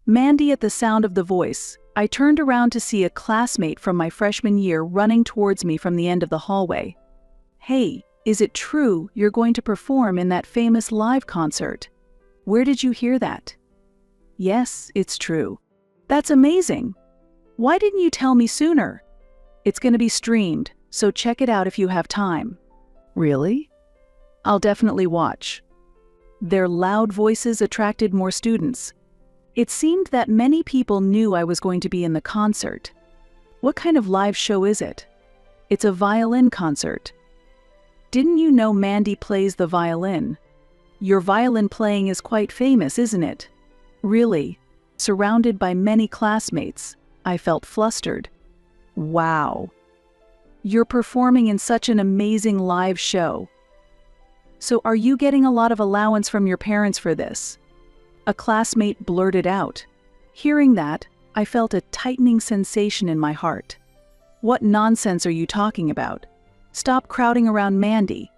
Mandy at the sound of the voice. I turned around to see a classmate from my freshman year running towards me from the end of the hallway. "Hey, is it true you're going to perform in that famous live concert? Where did you hear that?" "Yes, it's true." "That's amazing. Why didn't you tell me sooner?" "It's going to be streamed, so check it out if you have time." "Really?" "I'll definitely watch." Their loud voices attracted more students. It seemed that many people knew I was going to be in the concert. "What kind of live show is it?" "It's a violin concert." "Didn't you know Mandy plays the violin? Your violin playing is quite famous, isn't it?" "Really?" Surrounded by many classmates, I felt flustered. "Wow. You're performing in such an amazing live show. So are you getting a lot of allowance from your parents for this?" A classmate blurted out. Hearing that, I felt a tightening sensation in my heart. "What nonsense are you talking about? Stop crowding around Mandy."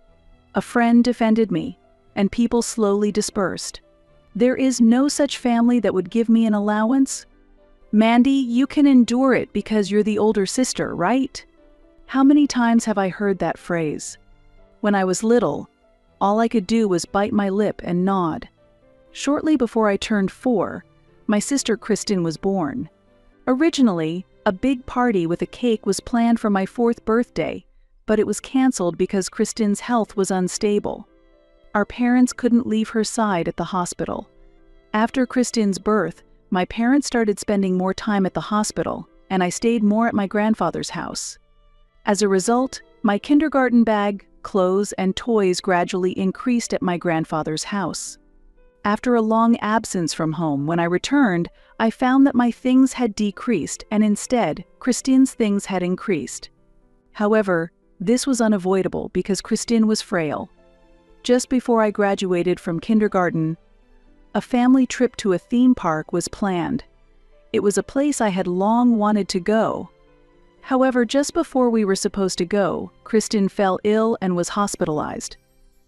A friend defended me, and people slowly dispersed. "There is no such family that would give me an allowance." "Mandy, you can endure it because you're the older sister, right?" How many times have I heard that phrase? When I was little, all I could do was bite my lip and nod. Shortly before I turned 4, my sister Kristen was born. Originally, a big party with a cake was planned for my 4th birthday, but it was canceled because Kristen's health was unstable. Our parents couldn't leave her side at the hospital. After Kristen's birth, my parents started spending more time at the hospital, and I stayed more at my grandfather's house. As a result, my kindergarten bag, clothes, and toys gradually increased at my grandfather's house. After a long absence from home, when I returned, I found that my things had decreased and instead, Kristen's things had increased. However, this was unavoidable because Kristen was frail. Just before I graduated from kindergarten, a family trip to a theme park was planned. It was a place I had long wanted to go. However, just before we were supposed to go, Kristen fell ill and was hospitalized.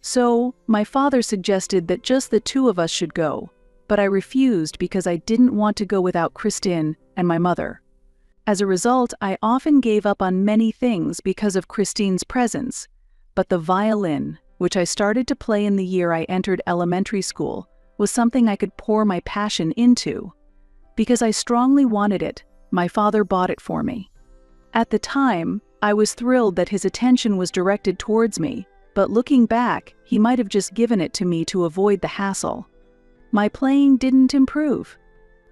So, my father suggested that just the 2 of us should go, but I refused because I didn't want to go without Kristen and my mother. As a result, I often gave up on many things because of Kristen's presence, but the violin, which I started to play in the year I entered elementary school, was something I could pour my passion into. Because I strongly wanted it, my father bought it for me. At the time, I was thrilled that his attention was directed towards me, but looking back, he might have just given it to me to avoid the hassle. My playing didn't improve.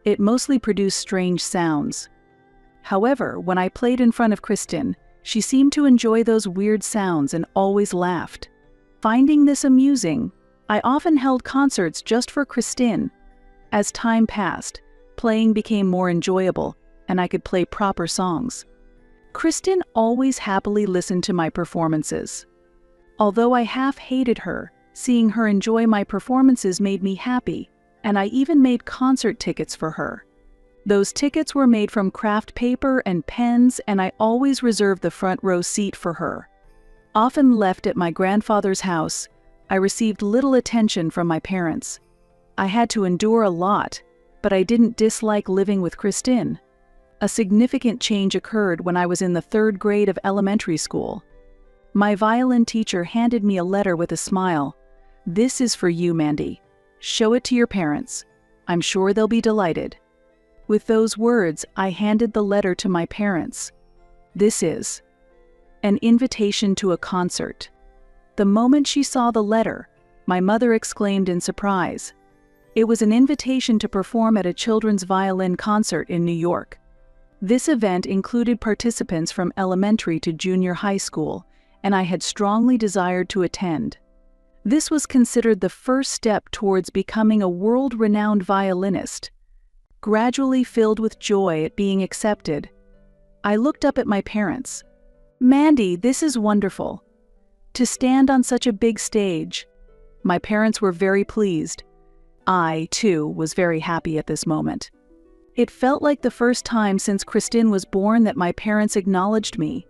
It mostly produced strange sounds. However, when I played in front of Kristen, she seemed to enjoy those weird sounds and always laughed. Finding this amusing, I often held concerts just for Kristen. As time passed, playing became more enjoyable, and I could play proper songs. Kristen always happily listened to my performances. Although I half-hated her, seeing her enjoy my performances made me happy, and I even made concert tickets for her. Those tickets were made from craft paper and pens, and I always reserved the front row seat for her. Often left at my grandfather's house, I received little attention from my parents. I had to endure a lot, but I didn't dislike living with Kristen. A significant change occurred when I was in the 3rd grade of elementary school. My violin teacher handed me a letter with a smile. "This is for you, Mandy. Show it to your parents. I'm sure they'll be delighted." With those words, I handed the letter to my parents. This is an invitation to a concert. The moment she saw the letter, my mother exclaimed in surprise. It was an invitation to perform at a children's violin concert in New York. This event included participants from elementary to junior high school, and I had strongly desired to attend. This was considered the first step towards becoming a world-renowned violinist. Gradually filled with joy at being accepted, I looked up at my parents. "Mandy, this is wonderful. To stand on such a big stage." My parents were very pleased. I, too, was very happy at this moment. It felt like the first time since Kristen was born that my parents acknowledged me.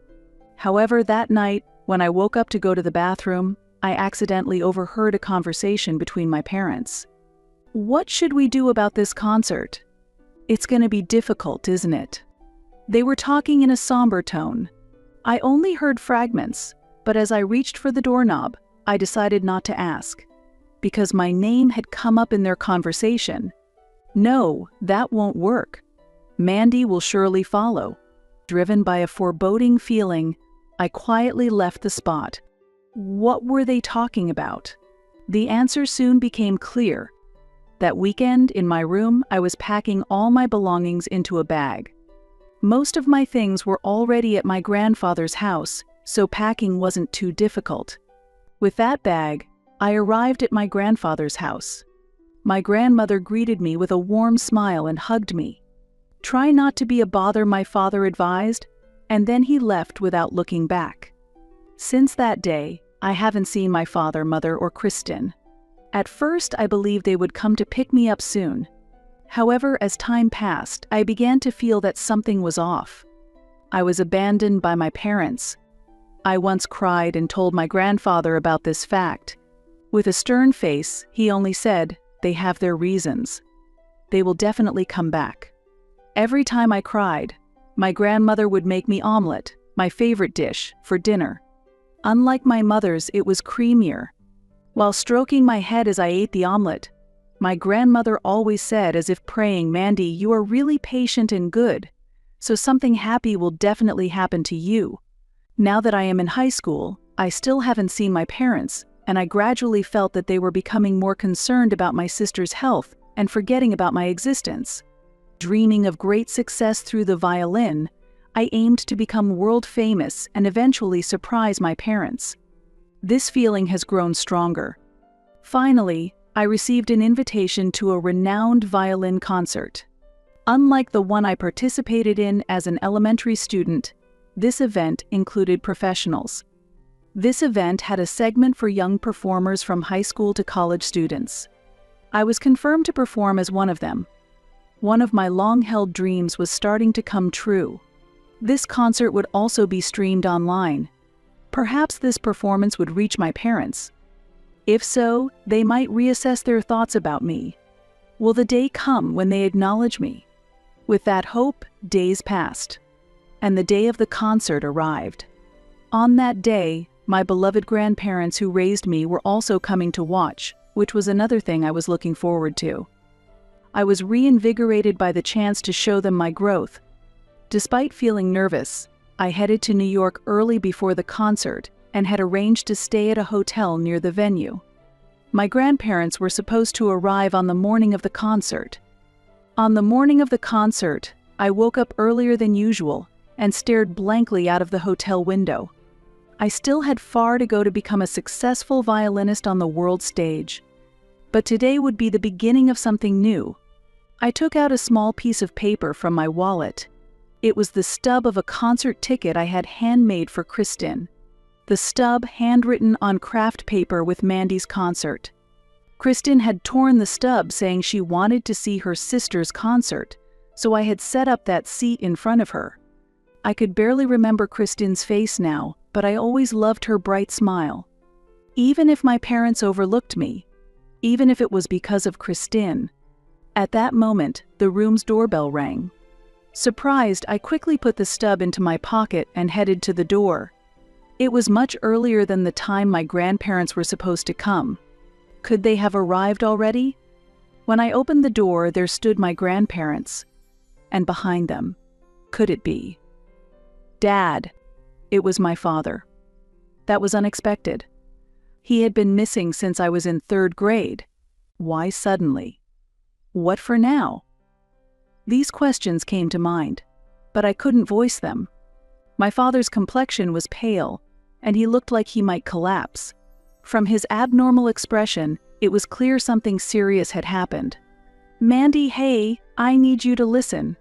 However, that night, when I woke up to go to the bathroom, I accidentally overheard a conversation between my parents. "What should we do about this concert?" It's going to be difficult, isn't it? They were talking in a somber tone. I only heard fragments, but as I reached for the doorknob, I decided not to ask, because my name had come up in their conversation. No, that won't work. Mandy will surely follow. Driven by a foreboding feeling, I quietly left the spot. What were they talking about? The answer soon became clear. That weekend, in my room, I was packing all my belongings into a bag. Most of my things were already at my grandfather's house, so packing wasn't too difficult. With that bag, I arrived at my grandfather's house. My grandmother greeted me with a warm smile and hugged me. "Try not to be a bother," my father advised, and then he left without looking back. Since that day, I haven't seen my father, mother, or Kristen. At first, I believed they would come to pick me up soon. However, as time passed, I began to feel that something was off. I was abandoned by my parents. I once cried and told my grandfather about this fact. With a stern face, he only said, "They have their reasons. They will definitely come back." Every time I cried, my grandmother would make me omelet, my favorite dish, for dinner. Unlike my mother's, it was creamier. While stroking my head as I ate the omelet, my grandmother always said, as if praying, "Mandy, you are really patient and good, so something happy will definitely happen to you." Now that I am in high school, I still haven't seen my parents, and I gradually felt that they were becoming more concerned about my sister's health and forgetting about my existence. Dreaming of great success through the violin, I aimed to become world famous and eventually surprise my parents. This feeling has grown stronger. Finally, I received an invitation to a renowned violin concert. Unlike the one I participated in as an elementary student, this event included professionals. This event had a segment for young performers from high school to college students. I was confirmed to perform as one of them. One of my long-held dreams was starting to come true. This concert would also be streamed online. Perhaps this performance would reach my parents. If so, they might reassess their thoughts about me. Will the day come when they acknowledge me? With that hope, days passed, and the day of the concert arrived. On that day, my beloved grandparents who raised me were also coming to watch, which was another thing I was looking forward to. I was reinvigorated by the chance to show them my growth. Despite feeling nervous, I headed to New York early before the concert and had arranged to stay at a hotel near the venue. My grandparents were supposed to arrive on the morning of the concert. On the morning of the concert, I woke up earlier than usual and stared blankly out of the hotel window. I still had far to go to become a successful violinist on the world stage. But today would be the beginning of something new. I took out a small piece of paper from my wallet. It was the stub of a concert ticket I had handmade for Kristen. The stub handwritten on craft paper with Mandy's concert. Kristen had torn the stub saying she wanted to see her sister's concert, so I had set up that seat in front of her. I could barely remember Kristen's face now, but I always loved her bright smile. Even if my parents overlooked me, even if it was because of Kristen. At that moment, the room's doorbell rang. Surprised, I quickly put the stub into my pocket and headed to the door. It was much earlier than the time my grandparents were supposed to come. Could they have arrived already? When I opened the door, there stood my grandparents. And behind them, could it be? Dad. It was my father. That was unexpected. He had been missing since I was in 3rd grade. Why suddenly? What for now? These questions came to mind, but I couldn't voice them. My father's complexion was pale, and he looked like he might collapse. From his abnormal expression, it was clear something serious had happened. "Mandy, hey, I need you to listen."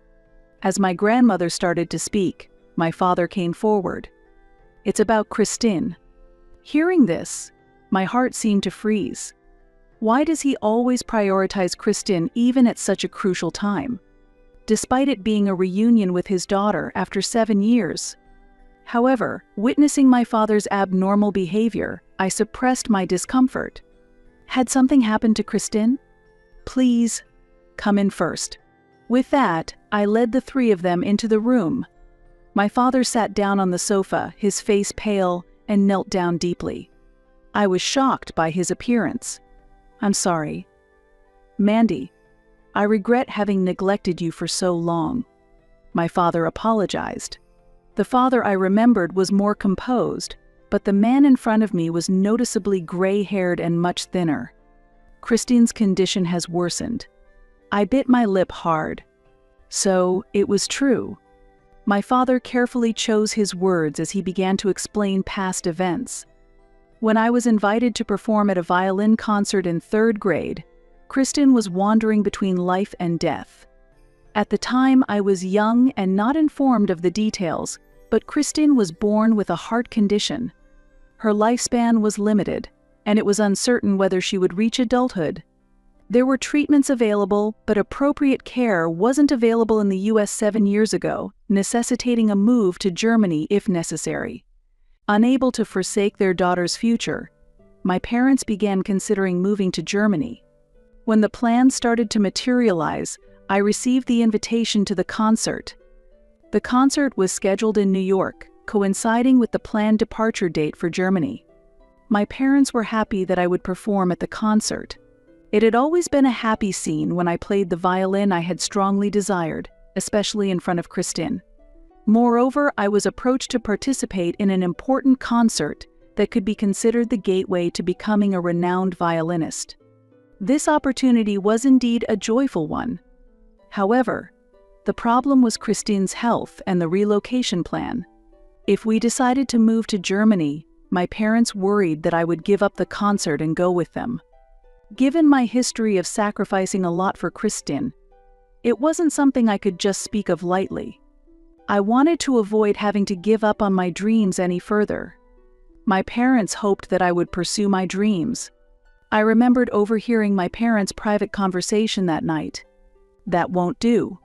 As my grandmother started to speak, my father came forward. "It's about Kristen." Hearing this, my heart seemed to freeze. Why does he always prioritize Kristen even at such a crucial time? Despite it being a reunion with his daughter after 7 years. However, witnessing my father's abnormal behavior, I suppressed my discomfort. Had something happened to Kristen? "Please, come in first." With that, I led the three of them into the room. My father sat down on the sofa, his face pale, and knelt down deeply. I was shocked by his appearance. "I'm sorry. Mandy, I regret having neglected you for so long." My father apologized. The father I remembered was more composed, but the man in front of me was noticeably gray-haired and much thinner. "Christine's condition has worsened." I bit my lip hard. So, it was true. My father carefully chose his words as he began to explain past events. When I was invited to perform at a violin concert in 3rd grade, Kristen was wandering between life and death. At the time, I was young and not informed of the details, but Kristen was born with a heart condition. Her lifespan was limited, and it was uncertain whether she would reach adulthood. There were treatments available, but appropriate care wasn't available in the US 7 years ago, necessitating a move to Germany if necessary. Unable to forsake their daughter's future, my parents began considering moving to Germany. When the plan started to materialize, I received the invitation to the concert. The concert was scheduled in New York, coinciding with the planned departure date for Germany. My parents were happy that I would perform at the concert. It had always been a happy scene when I played the violin I had strongly desired, especially in front of Kristen. Moreover, I was approached to participate in an important concert that could be considered the gateway to becoming a renowned violinist. This opportunity was indeed a joyful one. However, the problem was Christine's health and the relocation plan. If we decided to move to Germany, my parents worried that I would give up the concert and go with them. Given my history of sacrificing a lot for Kristen, it wasn't something I could just speak of lightly. I wanted to avoid having to give up on my dreams any further. My parents hoped that I would pursue my dreams. I remembered overhearing my parents' private conversation that night. "That won't do.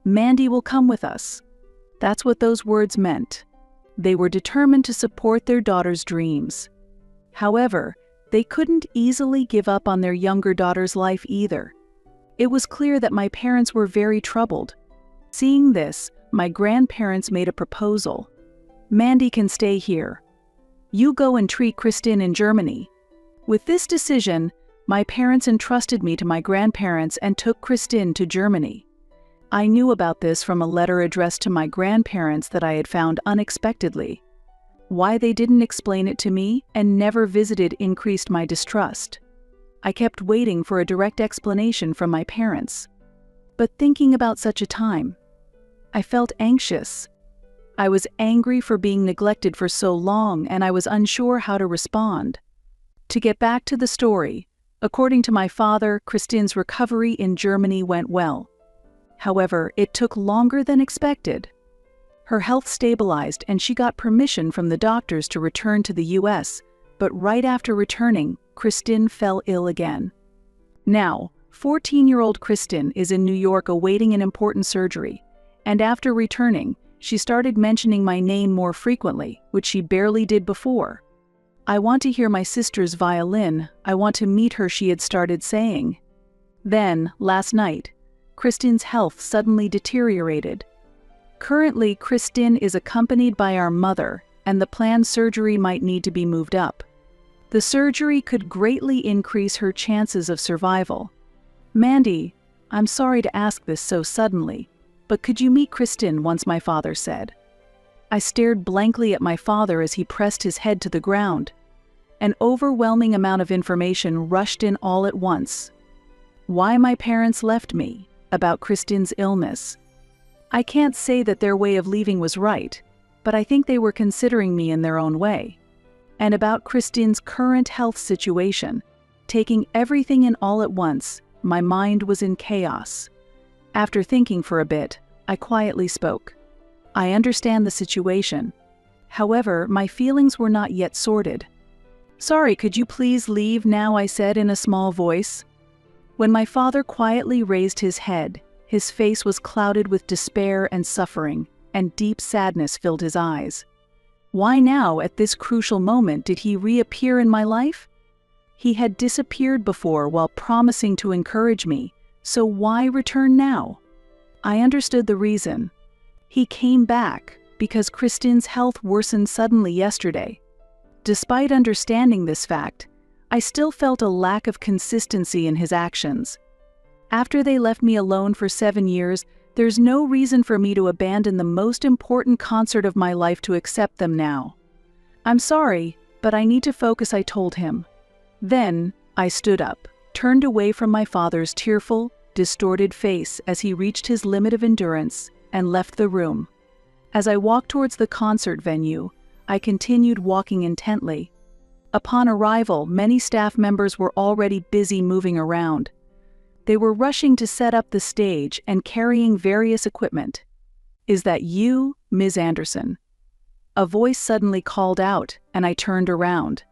Mandy will come with us." That's what those words meant. They were determined to support their daughter's dreams. However, they couldn't easily give up on their younger daughter's life either. It was clear that my parents were very troubled. Seeing this, my grandparents made a proposal. "Mandy can stay here. You go and treat Kristen in Germany." With this decision, my parents entrusted me to my grandparents and took Kristen to Germany. I knew about this from a letter addressed to my grandparents that I had found unexpectedly. Why they didn't explain it to me and never visited increased my distrust. I kept waiting for a direct explanation from my parents. But thinking about such a time, I felt anxious. I was angry for being neglected for so long, and I was unsure how to respond. To get back to the story, according to my father, Kristen's recovery in Germany went well. However, it took longer than expected. Her health stabilized and she got permission from the doctors to return to the US, but right after returning, Kristen fell ill again. Now, 14-year-old Kristen is in New York awaiting an important surgery, and after returning, she started mentioning my name more frequently, which she barely did before. "I want to hear my sister's violin. I want to meet her," she had started saying. Then, last night, Kristen's health suddenly deteriorated. Currently, Kristen is accompanied by our mother, and the planned surgery might need to be moved up. The surgery could greatly increase her chances of survival. "Mandy, I'm sorry to ask this so suddenly, but could you meet Kristen once?" my father said. I stared blankly at my father as he pressed his head to the ground. An overwhelming amount of information rushed in all at once. Why my parents left me, about Kristen's illness. I can't say that their way of leaving was right, but I think they were considering me in their own way. And about Kristen's current health situation, taking everything in all at once, my mind was in chaos. After thinking for a bit, I quietly spoke. "I understand the situation. However, my feelings were not yet sorted." "Sorry, could you please leave now?" I said in a small voice. When my father quietly raised his head, his face was clouded with despair and suffering, and deep sadness filled his eyes. Why now, at this crucial moment, did he reappear in my life? He had disappeared before while promising to encourage me, so why return now? I understood the reason. He came back because Kristen's health worsened suddenly yesterday. Despite understanding this fact, I still felt a lack of consistency in his actions. After they left me alone for 7 years, there's no reason for me to abandon the most important concert of my life to accept them now. I'm sorry, but I need to focus, I told him. Then, I stood up, turned away from my father's tearful, distorted face as he reached his limit of endurance, and left the room. As I walked towards the concert venue, I continued walking intently. Upon arrival, many staff members were already busy moving around. They were rushing to set up the stage and carrying various equipment. "Is that you, Ms. Anderson?" A voice suddenly called out, and I turned around.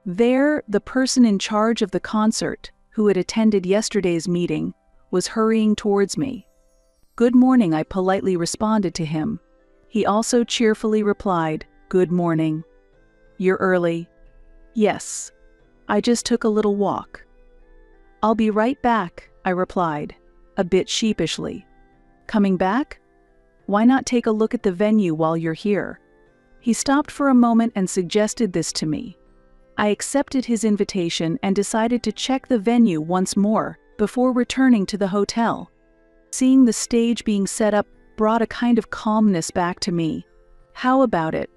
There, the person in charge of the concert, who had attended yesterday's meeting, was hurrying towards me. "Good morning," I politely responded to him. He also cheerfully replied, "Good morning." "You're early." "Yes. I just took a little walk." "I'll be right back," I replied, a bit sheepishly. "Coming back? Why not take a look at the venue while you're here?" He stopped for a moment and suggested this to me. I accepted his invitation and decided to check the venue once more before returning to the hotel. Seeing the stage being set up brought a kind of calmness back to me. "How about it?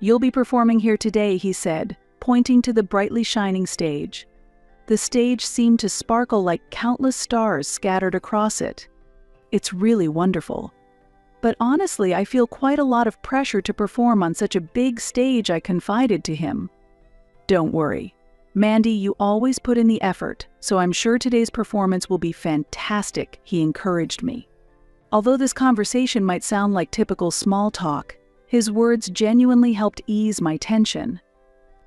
You'll be performing here today," he said, pointing to the brightly shining stage. The stage seemed to sparkle like countless stars scattered across it. "It's really wonderful. But honestly, I feel quite a lot of pressure to perform on such a big stage," I confided to him. "Don't worry. Mandy, you always put in the effort, so I'm sure today's performance will be fantastic," he encouraged me. Although this conversation might sound like typical small talk, his words genuinely helped ease my tension.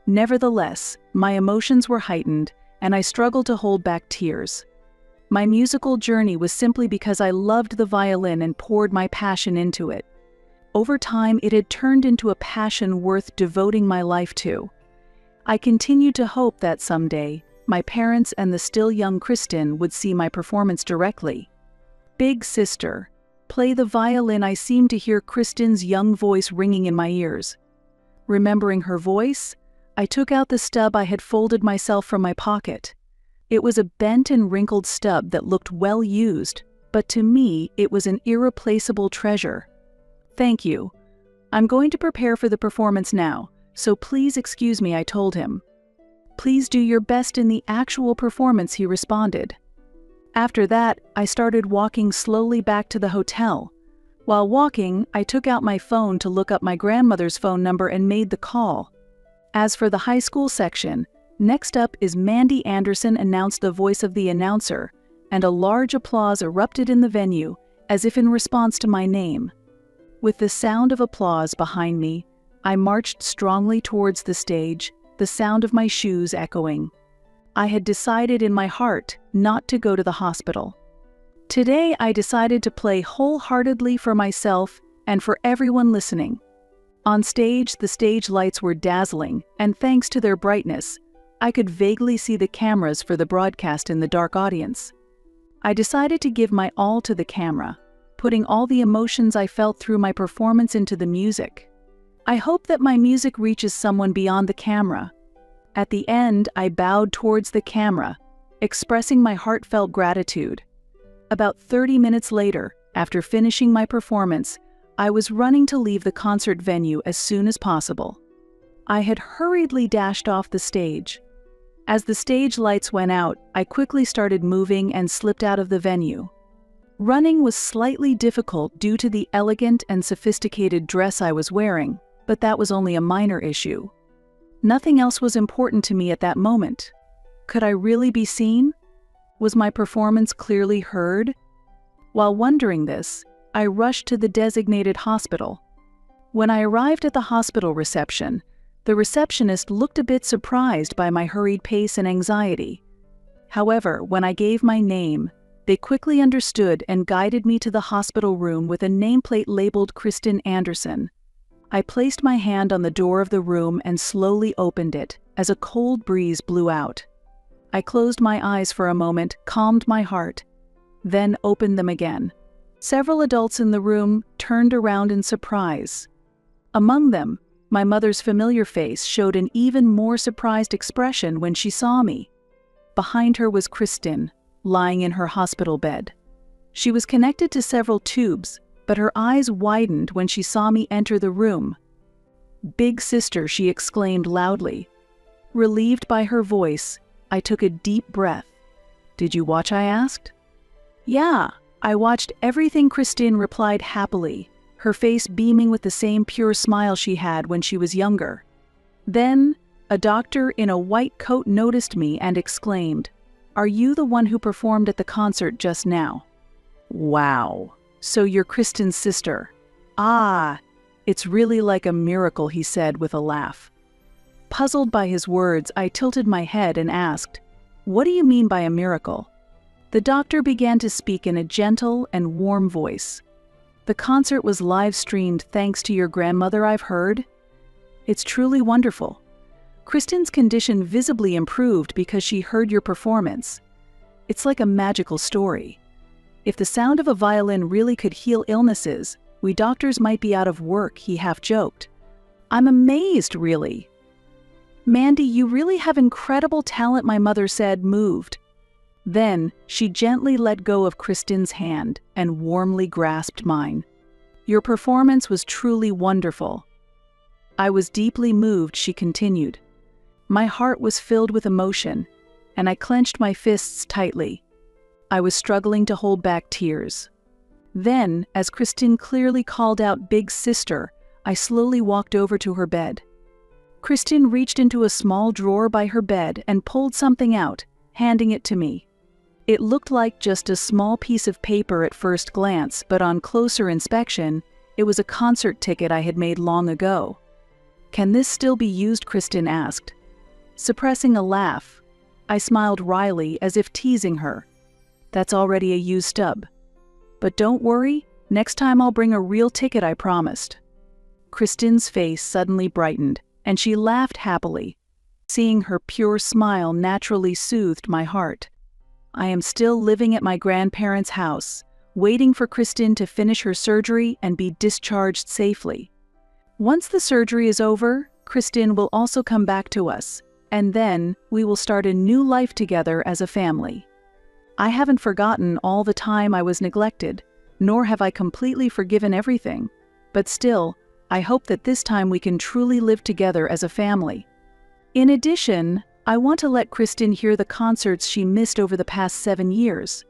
Nevertheless, my emotions were heightened, and I struggled to hold back tears. My musical journey was simply because I loved the violin and poured my passion into it. Over time, it had turned into a passion worth devoting my life to. I continued to hope that someday, my parents and the still young Kristen would see my performance directly. "Big sister, play the violin." I seemed to hear Kristen's young voice ringing in my ears. Remembering her voice, I took out the stub I had folded myself from my pocket. It was a bent and wrinkled stub that looked well used, but to me it was an irreplaceable treasure. "Thank you. I'm going to prepare for the performance now, so please excuse me," I told him. "Please do your best in the actual performance," he responded. After that, I started walking slowly back to the hotel. While walking, I took out my phone to look up my grandmother's phone number and made the call. As for the high school section, "Next up is Mandy Anderson," announced the voice of the announcer, and a large applause erupted in the venue, as if in response to my name. With the sound of applause behind me, I marched strongly towards the stage, the sound of my shoes echoing. I had decided in my heart not to go to the hospital. Today I decided to play wholeheartedly for myself and for everyone listening. On stage, the stage lights were dazzling, and thanks to their brightness, I could vaguely see the cameras for the broadcast in the dark audience. I decided to give my all to the camera, putting all the emotions I felt through my performance into the music. I hope that my music reaches someone beyond the camera. At the end, I bowed towards the camera, expressing my heartfelt gratitude. About 30 minutes later, after finishing my performance, I was running to leave the concert venue as soon as possible. I had hurriedly dashed off the stage. As the stage lights went out, I quickly started moving and slipped out of the venue. Running was slightly difficult due to the elegant and sophisticated dress I was wearing, but that was only a minor issue. Nothing else was important to me at that moment. Could I really be seen? Was my performance clearly heard? While wondering this, I rushed to the designated hospital. When I arrived at the hospital reception, the receptionist looked a bit surprised by my hurried pace and anxiety. However, when I gave my name, they quickly understood and guided me to the hospital room with a nameplate labeled Kristen Anderson. I placed my hand on the door of the room and slowly opened it as a cold breeze blew out. I closed my eyes for a moment, calmed my heart, then opened them again. Several adults in the room turned around in surprise. Among them, my mother's familiar face showed an even more surprised expression when she saw me. Behind her was Kristin, lying in her hospital bed. She was connected to several tubes, but her eyes widened when she saw me enter the room. "Big sister," she exclaimed loudly. Relieved by her voice, I took a deep breath. "Did you watch?" I asked. "Yeah, I watched everything," Kristin replied happily, her face beaming with the same pure smile she had when she was younger. Then, a doctor in a white coat noticed me and exclaimed, "Are you the one who performed at the concert just now?" "Wow, so you're Kristin's sister." "Ah, it's really like a miracle," he said with a laugh. Puzzled by his words, I tilted my head and asked, "What do you mean by a miracle?" The doctor began to speak in a gentle and warm voice. "The concert was live-streamed thanks to your grandmother, I've heard. It's truly wonderful. Kristin's condition visibly improved because she heard your performance. It's like a magical story. If the sound of a violin really could heal illnesses, we doctors might be out of work," he half-joked. "I'm amazed, really." "Mandy, you really have incredible talent," my mother said, moved. Then, she gently let go of Kristin's hand and warmly grasped mine. "Your performance was truly wonderful." I was deeply moved, she continued. My heart was filled with emotion, and I clenched my fists tightly. I was struggling to hold back tears. Then, as Kristin clearly called out "Big Sister," I slowly walked over to her bed. Kristin reached into a small drawer by her bed and pulled something out, handing it to me. It looked like just a small piece of paper at first glance, but on closer inspection, it was a concert ticket I had made long ago. "Can this still be used?" Kristin asked. Suppressing a laugh, I smiled wryly as if teasing her. "That's already a used stub. But don't worry, next time I'll bring a real ticket, I promised." Kristin's face suddenly brightened, and she laughed happily. Seeing her pure smile naturally soothed my heart. I am still living at my grandparents' house, waiting for Kristin to finish her surgery and be discharged safely. Once the surgery is over, Kristin will also come back to us, and then we will start a new life together as a family. I haven't forgotten all the time I was neglected, nor have I completely forgiven everything, but still, I hope that this time we can truly live together as a family. In addition, I want to let Kristin hear the concerts she missed over the past 7 years.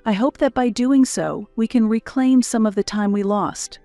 I hope that by doing so, we can reclaim some of the time we lost.